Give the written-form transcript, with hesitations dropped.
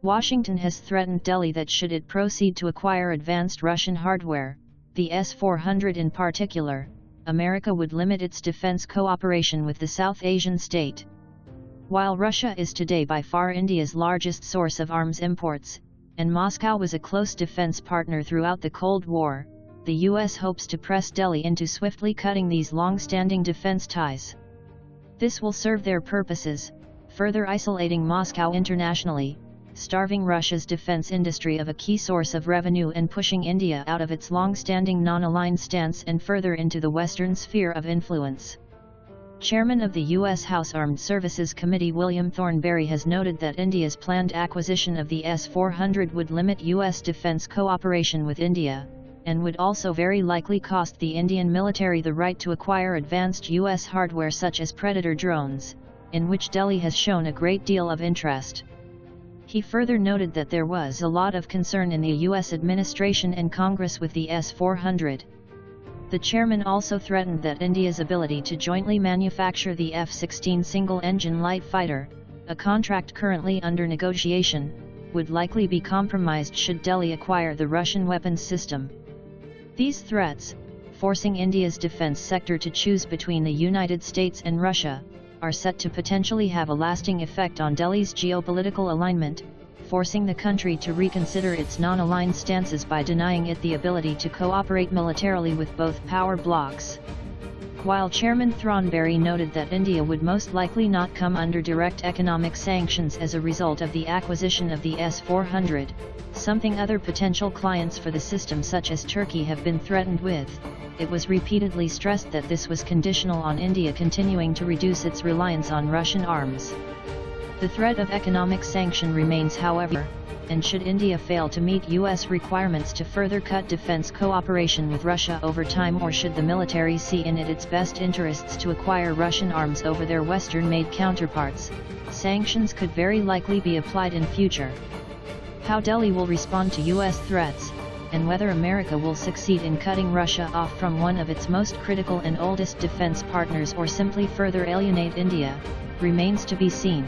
Washington has threatened Delhi that should it proceed to acquire advanced Russian hardware, the S-400 in particular, America would limit its defense cooperation with the South Asian state. While Russia is today by far India's largest source of arms imports, and Moscow was a close defense partner throughout the Cold War, the US hopes to press Delhi into swiftly cutting these long-standing defense ties. This will serve their purposes, further isolating Moscow internationally, starving Russia's defense industry of a key source of revenue and pushing India out of its long-standing non-aligned stance and further into the Western sphere of influence. Chairman of the U.S. House Armed Services Committee William Thornberry has noted that India's planned acquisition of the S-400 would limit U.S. defense cooperation with India, and would also very likely cost the Indian military the right to acquire advanced U.S. hardware such as Predator drones, in which Delhi has shown a great deal of interest. He further noted that there was a lot of concern in the U.S. administration and Congress with the S-400. The chairman also threatened that India's ability to jointly manufacture the F-16 single-engine light fighter, a contract currently under negotiation, would likely be compromised should Delhi acquire the Russian weapons system. These threats, forcing India's defense sector to choose between the United States and Russia, are set to potentially have a lasting effect on Delhi's geopolitical alignment, forcing the country to reconsider its non-aligned stances by denying it the ability to cooperate militarily with both power blocs. While Chairman Thornberry noted that India would most likely not come under direct economic sanctions as a result of the acquisition of the S-400, something other potential clients for the system such as Turkey have been threatened with, it was repeatedly stressed that this was conditional on India continuing to reduce its reliance on Russian arms. The threat of economic sanction remains, however, and should India fail to meet U.S. requirements to further cut defense cooperation with Russia over time, or should the military see in it its best interests to acquire Russian arms over their Western-made counterparts, sanctions could very likely be applied in future. How Delhi will respond to U.S. threats, and whether America will succeed in cutting Russia off from one of its most critical and oldest defense partners or simply further alienate India, remains to be seen.